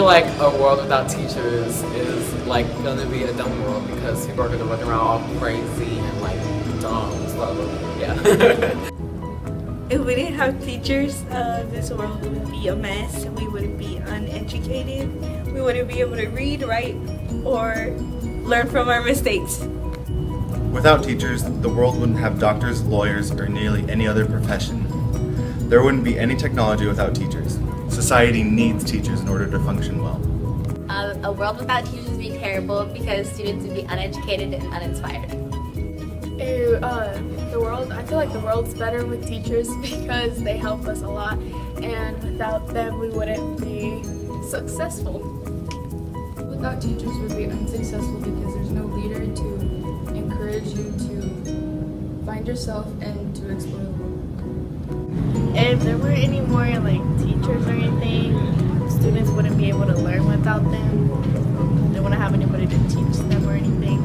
feel like a world without teachers is like gonna be a dumb world because people are gonna run around all crazy and like dumb. So yeah. If we didn't have teachers, this world would be a mess. We would be uneducated. We wouldn't be able to read, write, or learn from our mistakes. Without teachers, the world wouldn't have doctors, lawyers, or nearly any other profession. There wouldn't be any technology without teachers. Society needs teachers in order to function well. A world without teachers would be terrible because students would be uneducated and uninspired. I feel like the world's better with teachers because they help us a lot, and without them we wouldn't be successful. Without teachers we'd be unsuccessful because there's no leader to encourage you to find yourself and to explore the world. If there weren't any more like teachers or anything, students wouldn't be able to learn without them. They wouldn't have anybody to teach them or anything.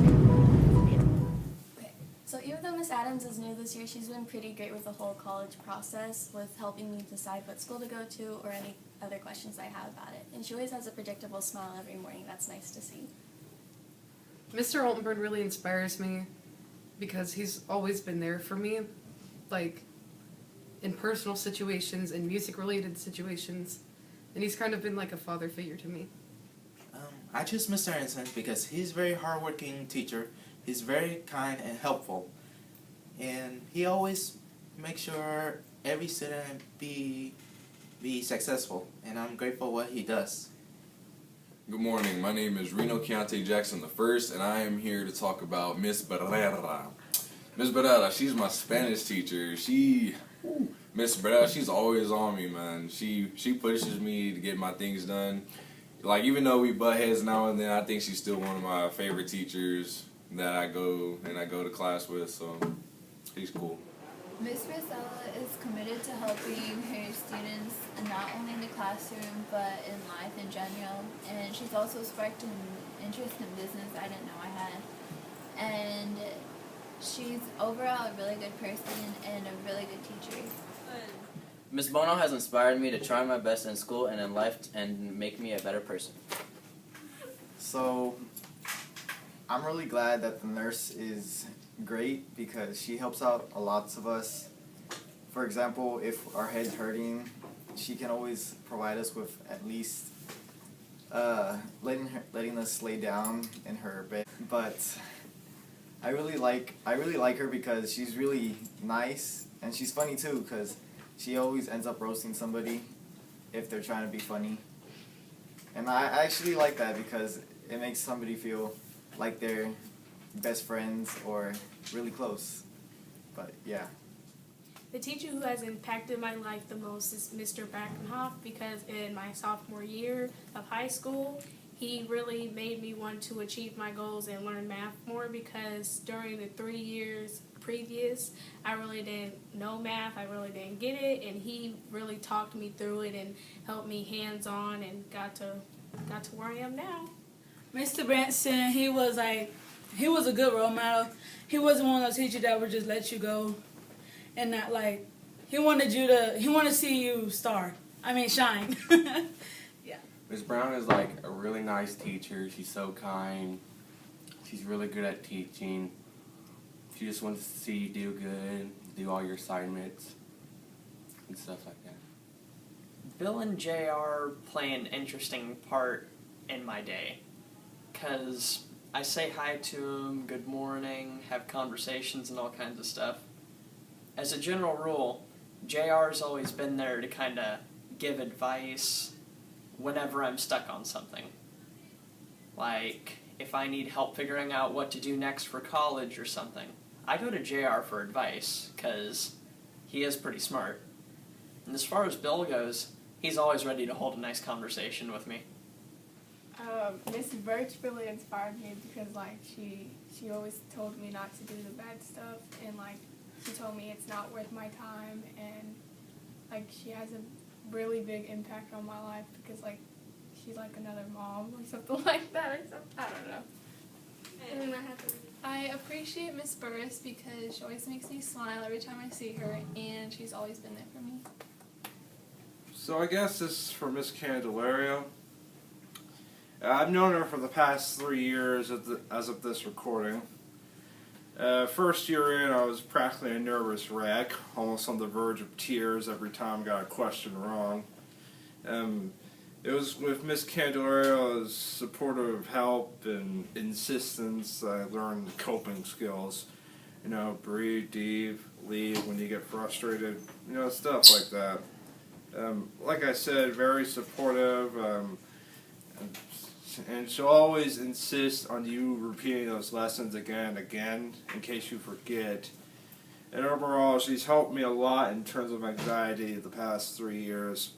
So even though Miss Adams is new this year, she's been pretty great with the whole college process with helping me decide what school to go to or any other questions I have about it. And she always has a predictable smile every morning. That's nice to see. Mr. Altenberg really inspires me because he's always been there for me, like in personal situations and music-related situations, and he's kind of been like a father figure to me. I choose Mr. Anderson because he's a very hardworking teacher. He's very kind and helpful, and he always makes sure every student be successful, and I'm grateful what he does. Good morning, my name is Reno Keontae Jackson I, and I am here to talk about Miss Barrera. Miss Barrera, she's my Spanish teacher. Miss Barrera, she's always on me, man. She pushes me to get my things done. Like, even though we butt heads now and then, I think she's still one of my favorite teachers that I go to class with, so he's cool. Miss Rosella is committed to helping her students not only in the classroom but in life in general, and she's also sparked an interest in business I didn't know I had. And she's overall a really good person and a really good teacher. Miss Bono has inspired me to try my best in school and in life and make me a better person. So, I'm really glad that the nurse is great because she helps out a lot of us. For example, if our head's hurting, she can always provide us with at least letting us lay down in her bed. But I really like her because she's really nice, and she's funny too because she always ends up roasting somebody if they're trying to be funny. And I actually like that because it makes somebody feel like they're best friends or really close. But yeah. The teacher who has impacted my life the most is Mr. Brackenhoff because in my sophomore year of high school, he really made me want to achieve my goals and learn math more because during the 3 years previous, I really didn't know math, I really didn't get it, and he really talked me through it and helped me hands-on and got to where I am now. Mr. Branson, he was a good role model. He wasn't one of those teachers that would just let you go and not he wanted to see you shine. Yeah. Ms. Brown is like a really nice teacher. She's so kind. She's really good at teaching. She just wants to see you do good, do all your assignments and stuff like that. Bill and JR play an interesting part in my day. Because I say hi to them, good morning, have conversations and all kinds of stuff. As a general rule, JR's always been there to kind of give advice whenever I'm stuck on something. Like, if I need help figuring out what to do next for college or something, I go to JR for advice, because he is pretty smart. And as far as Bill goes, he's always ready to hold a nice conversation with me. Miss Birch really inspired me because she always told me not to do the bad stuff, and she told me it's not worth my time, and she has a really big impact on my life because she's like another mom or something like that or something. I don't know. And I appreciate Miss Burris because she always makes me smile every time I see her, and she's always been there for me. So I guess this is for Miss Candelario. I've known her for the past 3 years as of this recording. First year in, I was practically a nervous wreck, almost on the verge of tears every time I got a question wrong. It was with Miss Candelaria's supportive help and insistence I learned coping skills. You know, breathe deep, leave when you get frustrated, you know, stuff like that. Like I said, very supportive, and she'll always insist on you repeating those lessons again and again in case you forget. And overall, she's helped me a lot in terms of anxiety the past 3 years.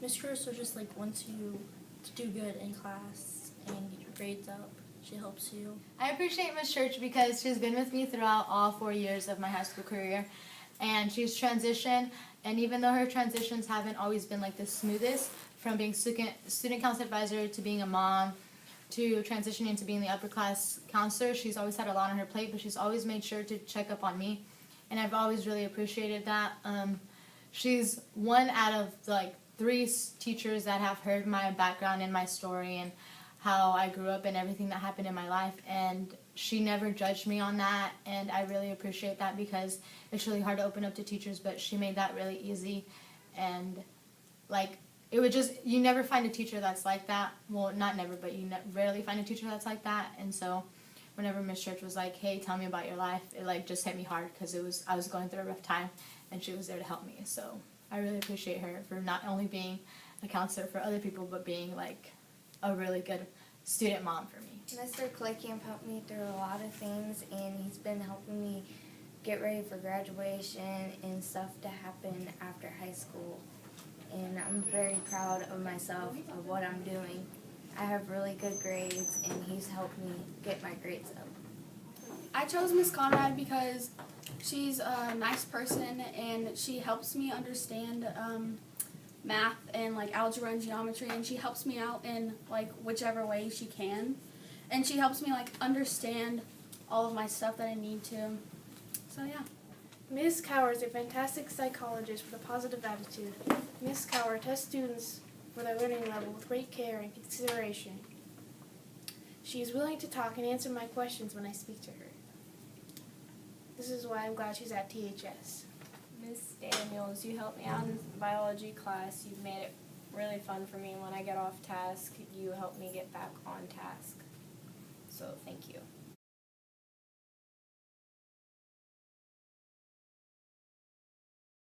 Miss Church just like wants you to do good in class and get your grades up. She helps you. I appreciate Miss Church because she's been with me throughout all 4 years of my high school career, and she's transitioned. And even though her transitions haven't always been like the smoothest, from being student council advisor to being a mom to transitioning to being the upper class counselor, she's always had a lot on her plate, but she's always made sure to check up on me, and I've always really appreciated that. She's one out of like 3 teachers that have heard my background and my story and how I grew up and everything that happened in my life, and she never judged me on that, and I really appreciate that because it's really hard to open up to teachers, but she made that really easy. And like, it would just, you never find a teacher that's like that. Well, not never, but you rarely find a teacher that's like that. And so whenever Miss Church was like, hey, tell me about your life, it like just hit me hard because I was going through a rough time, and she was there to help me. So I really appreciate her for not only being a counselor for other people, but being like a really good student mom for me. Mr. Claycamp helped me through a lot of things, and he's been helping me get ready for graduation and stuff to happen after high school. And I'm very proud of myself, of what I'm doing. I have really good grades, and he's helped me get my grades up. I chose Miss Conrad because she's a nice person and she helps me understand math and like algebra and geometry, and she helps me out in like whichever way she can, and she helps me like understand all of my stuff that I need to. So yeah. Ms. Cower is a fantastic psychologist with a positive attitude. Ms. Cower tests students for their learning level with great care and consideration. She is willing to talk and answer my questions when I speak to her. This is why I'm glad she's at THS. Miss Daniels, you helped me out in biology class. You've made it really fun for me. When I get off task, you help me get back on task. So thank you.